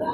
Okay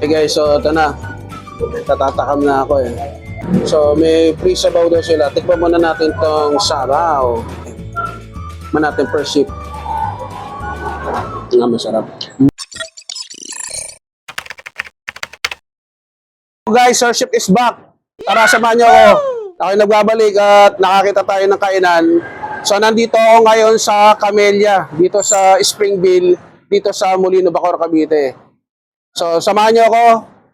guys, so ito na. Tatatakam na ako eh. So may free sabaw daw sila. Tikman muna natin tong sabaw. Man natin per sip. Nga masarap. Guys, our ship is back. Tara, samahan niyo ako. Ako'y nagbabalik at nakakita tayo ng kainan. So nandito ako ngayon sa Camellia, dito sa Springville, dito sa Molino, Bacoor, Cavite. So samahan niyo ako.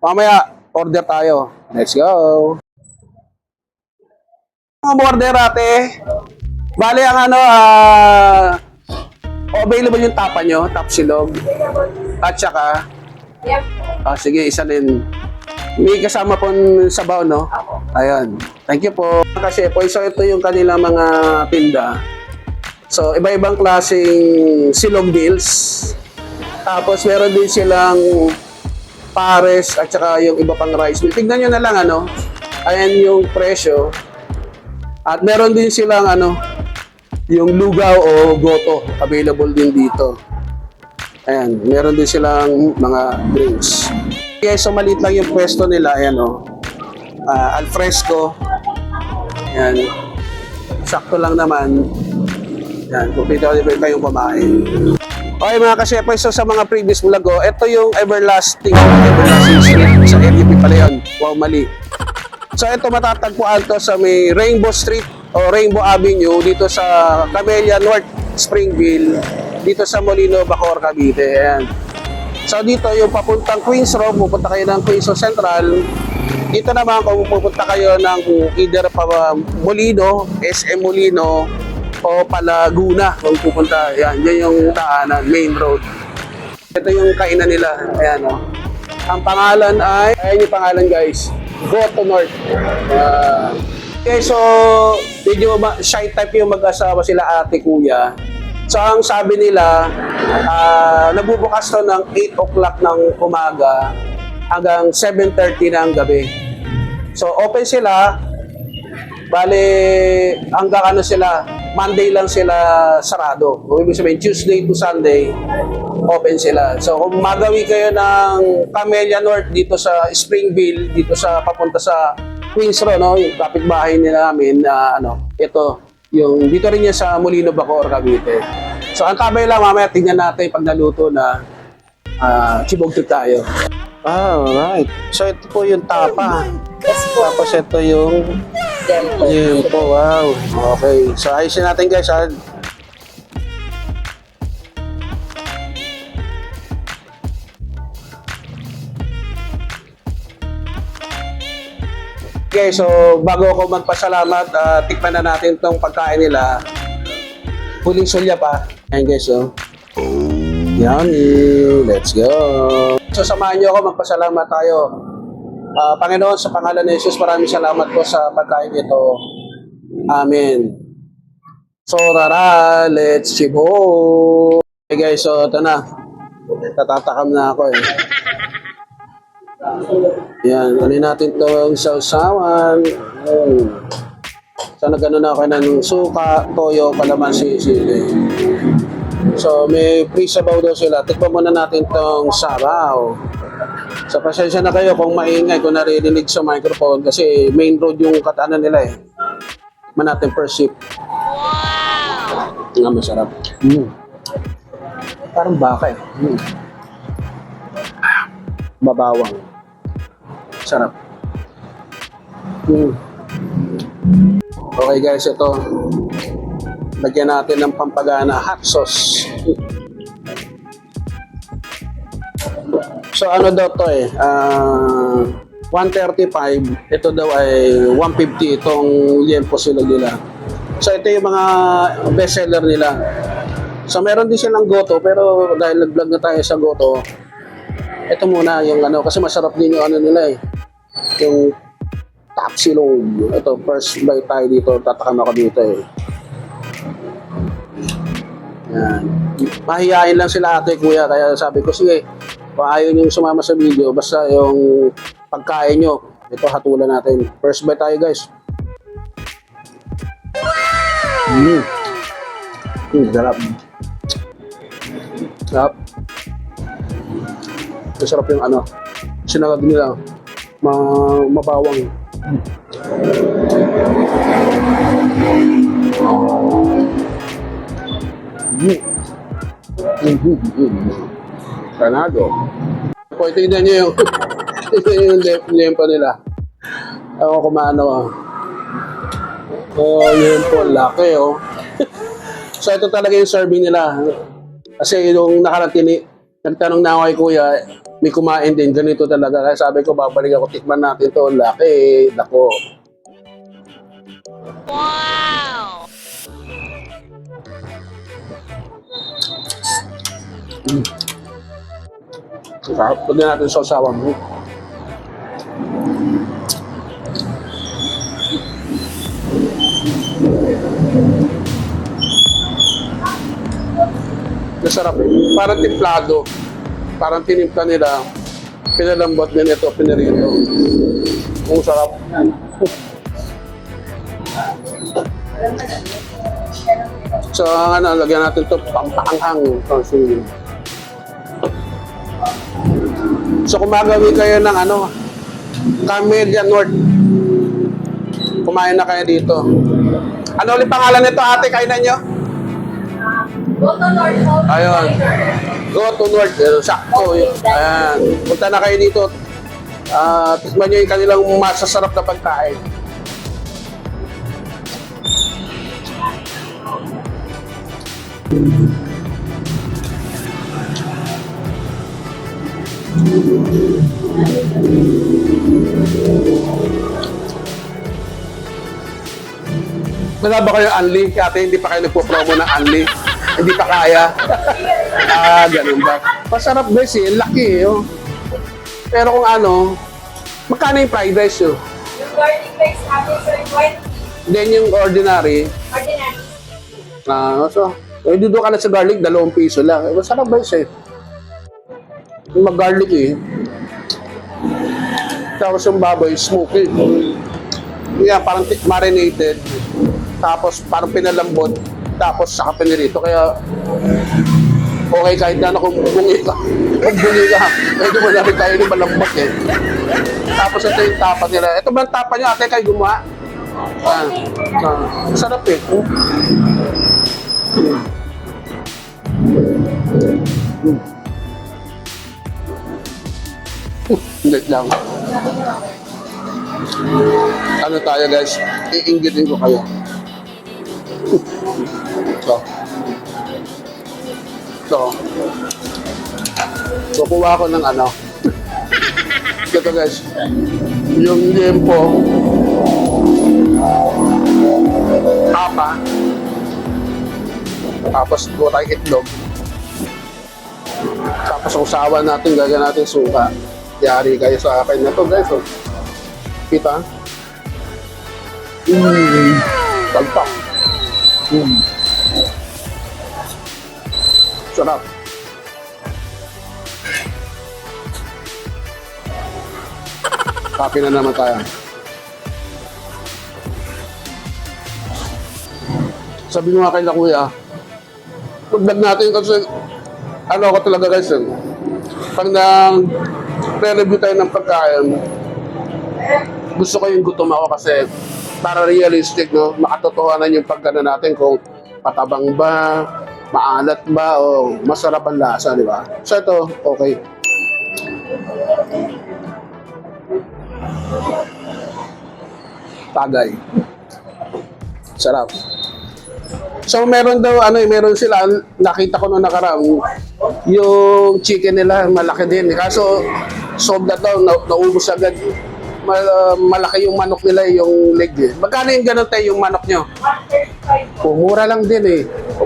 Mamaya order tayo. Let's go. Ang order ate. Bale ang ano, available yung tapa nyo, tapsilog. At saka, sige, isa din. May kasama pong sabaw, no? Ayun. Thank you po. Kasi po, so ito yung kanilang mga tinda. So, iba-ibang klaseng silog deals. Tapos, meron din silang pares at saka yung iba pang rice. Tignan nyo na lang, ano? Ayan yung presyo. At meron din silang, ano, yung lugaw o goto. Available din dito. Ayan. Meron din silang mga drinks. Okay, so maliit lang yung pwesto nila. Ayan, o. Alfresco. Ayan. Sakto lang naman. Ayan. Kung pwede kayong kumain. Okay mga kasyepay, so sa mga previous vlog ko, ito yung Everlasting Street. Sa LUP pala yun. Wow, mali. So ito matatagpuan to sa may Rainbow Street o Rainbow Avenue dito sa Camellia North, Springville, dito sa Molino, Bacoor, Cavite. Ayan. So dito yung papuntang Queens Road, pupunta kayo ng Queens Road Central. Dito naman kung pupunta kayo ng either pa Molino, SM Molino, o Palaguna kung pupunta. Yan, yan yung daanan, main road. Ito yung kainan nila. Ayan, o. Ang pangalan ay, ayan yung pangalan guys, Go to North. Okay, so medyo shy type yung mag-asawa sila ate kuya. So ang sabi nila, nagbubukas to ng 8 o'clock ng umaga hanggang 7:30 ng gabi. So open sila, bale hanggang ano sila, Monday lang sila sarado. Kung ibig sabihin, Tuesday to Sunday, open sila. So kung magawi kayo ng Camellia North dito sa Springville, dito sa papunta sa Queens Road, no? Yung kapitbahay nila namin na ito, yung dito rin yan sa Molino, Bacoor, Cavite. So ang tabay lang, mamaya tingnan natin pag naluto na chibog tayo. Alright. So ito po yung tapa. Tapos ito yung yun po, wow. Okay. So ayusin natin guys. Okay, so bago ako magpasalamat, tikman na natin tong pagkain nila. Huling sulya pa. Ayan guys, so. Yummy. Let's go. So samahan niyo ako, magpasalamat tayo. Panginoon, sa pangalan ni Jesus, maraming salamat po sa pagkain ito. Amen. So tara, let's chibo. Okay guys, so ito na. Tatatakam na ako eh. Yan, ano natin itong sausawan. Sana gano'n ako ng suka, toyo, kalamansi, sili. So may free sabaw daw sila. Tikpan muna natin itong sabaw. So pasensya na kayo kung maingay, kung naririnig sa microphone kasi main road yung katanan nila eh. Man natin per sip. Wow! Nga masarap. Parang baka eh. Babawang. Sarap. Okay guys, ito. Lagyan natin ng pampagana hot sauce. So ano daw to eh, 135, ito daw ay 150 itong liempo sila nila. So ito yung mga best seller nila. So meron din silang goto, pero dahil nag-vlog na tayo sa goto, ito muna yung ano, kasi masarap din yung ano nila eh, yung tapsilog. Ito, first bite tayo dito, tatakam ako dito eh. Yan. Mahihain lang sila ate kuya, kaya sabi ko sige, Kung ayaw nyo sumama sa video, basta yung pagkain nyo, ito hatulan natin. First bite tayo guys. Sarap. Sarap. Masarap yung ano, sinagag nila, mabawang. Kanado. Po, tingnan nyo yung lempo nila. Ewan ko maano. Yun po, laki So ito talaga yung serving nila. Kasi yung nakaratini, nagtanong na ako kay kuya, may kumain din, ganito talaga. Kaya sabi ko, babalik ako, tikman natin to. Laki, dako. Wow! Sarap. Pagyan natin sa usawan mo. Masarap eh. Parang timplado. Parang tinimpla nila. Pinalambot din ito, pinarito. Ang sarap. So, ano, lagyan natin ito, pampaanghang. So, kung magawin kayo ng ano, Camellia North, kumain na kayo dito. Ano ulit pangalan nito, ate, kainan nyo? Go to North. Ayun. Go to North. Sakto. Ayan. Punta na kayo dito. Tikman nyo yung kanilang masasarap na pagkain. Wala ba kayo Unli? Ate, hindi pa kayo nagpo-promo ng Unli? Hindi pa kaya? Ganun ba? Masarap guys eh, laki eh. Pero kung ano, magkano yung fried rice yun? Yung garlic rice natin, sir, 20. Then yung ordinary, Ordinary. so, dito ka na sa garlic, 2 piso lang. Masarap guys eh. Yung mag-garlic eh. Tapos yung baboy, smoky. Yeah, parang marinated. Tapos parang pinalambot. Tapos saka pinirito. Kaya okay kahit na kung bungi ka. Kung bungi ka, medyo wala rin tayo yung malambot eh. Tapos ito yung tapa nila. Ito ba ang tapa nyo? Ate, kayo gumawa? Sarap eh. Hindi lang. Ano tayo guys? Iinggitin ko kayo. So, kukuha ko ng ano. Ito guys, yung lempo, tapa, tapos buo tayong itlog, tapos usawan natin, gagawin natin suka. Yari kayo sa akin na to guys. Kita? Talpak. Sarap. Kape na naman tayo. Sabi mo nga kay kuya, pagdag natin kasi ano ako talaga guys eh. Pag pre-review tayo ng pagkain, gusto ko yung gutom ako kasi para realistic, no? Makatotohanan yung pagkana natin kung patabang ba, maalat ba, o masarap ang lasa, di ba? So ito, okay. Tagay. Sarap. So meron daw, meron sila, nakita ko nung nakaraan, yung chicken nila, malaki din. Kaso, sold na daw, naubos agad. Malaki yung manok nila, yung leg eh. Magkano yung ganun tayo yung manok nyo? Mura lang din eh.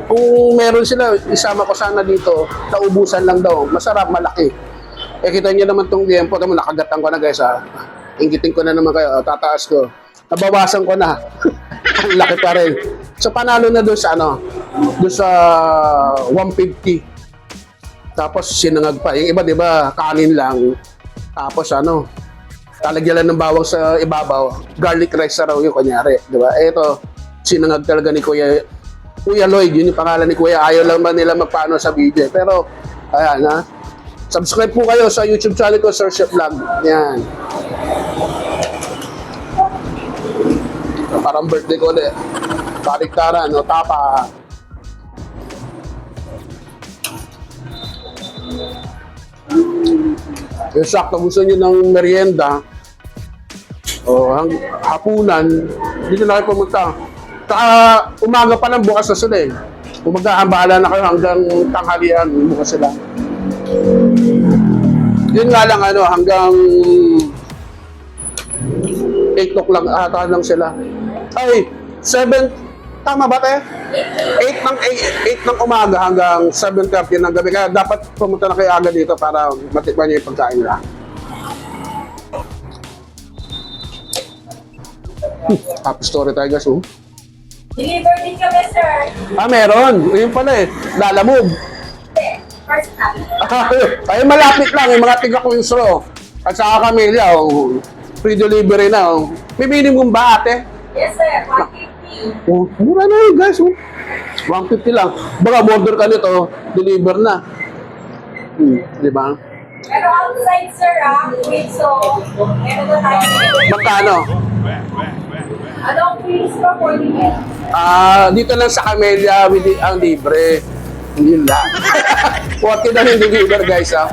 Kung meron sila, isama ko sana dito, naubusan lang daw. Masarap, malaki. Eh kita nyo naman tong liempo, nakagatan ko na guys ha. Inggitin ko na naman kayo, tataas ko. Nabawasan ko na. Ang laki pa rin. So panalo na doon sa doon sa 150. Tapos sinangag pa. Yung iba, di ba, kanin lang. Tapos ano, talagyan lang ng bawang sa ibabaw. Garlic rice na raw yung kunyari. Di ba? Ito, sinangag talaga ni Kuya Lloyd. Yun yung pangalan ni Kuya. Ayaw lang ba nila magpaano sa video. Pero, ayan ha. Subscribe po kayo sa YouTube channel ko, Sir Chef Vlog. Yan. Parang birthday ko ulit. Baliktaran, no? Tapa. Yung sakto gusto nyo ng merienda o hapunan, dito na kayo pumunta. Saka umaga pa lang, bukas na sila eh. Bahala na kayo hanggang tanghalian, bukas sila. Yun nga lang ano, hanggang 8 o'clock ata lang sila. Ay, 7, tama ba te? 8 ng umaga hanggang 7:30 ng gabi. Kaya dapat pumunta na kayo agad dito para matikman nyo yung pagkain nila. Happy story tayo guys. Oh. Deliver din kami, sir. Meron. Yun pala eh. Lalamove. First time. Ay, malapit lang. Yung mga tiga-Queensro. At saka Camellia. Oh. Free delivery na. Oh. May minimum ba ate? Yes, sir. 150. Oh, mura na yun guys. Oh. 150 lang. Baka order ka nito, deliver na. Di ba? Pero outside, sir, wait, so, meron na tayo. Magkano? Anong fees pa for the head? Dito lang sa Camellia ang libre. Yun lang. Huwag na yung deliver guys ha.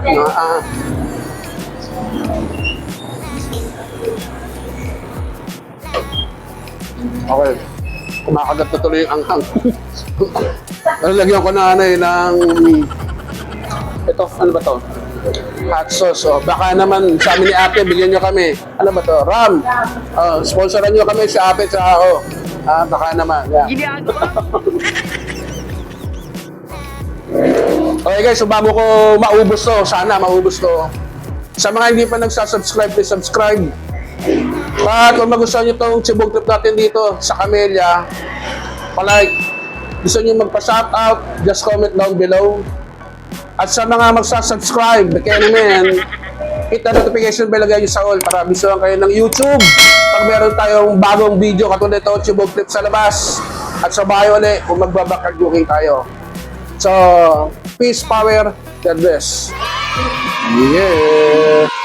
Okay. Kumakagat na tuloy yung anghang. Lagyan ko na ano eh, ng... Ito, ano ba to? Hot sauce. Oh. Baka naman, sa amin ni ate, bigyan nyo kami. Ano ba to? Ram. Sponsoran nyo kami sa ate sa ako. Baka naman. Yeah. Okay guys, so bago ko maubos to, sana maubos to. Sa mga hindi pa nagsasubscribe, please subscribe. At kung magustuhan nyo itong Cebu trip natin dito sa Camellia, palike. Gusto nyo magpa-shoutout, just comment down below. At sa mga magsasubscribe, kaya naman, hit the notification bell, lagay nyo sa all para bisuhan kayo ng YouTube. Pag meron tayong bagong video katulad ito, Cebu trip sa labas. At sa bahay ulit, kung magbabakag-looking tayo. So, peace, power, God bless. Yeah!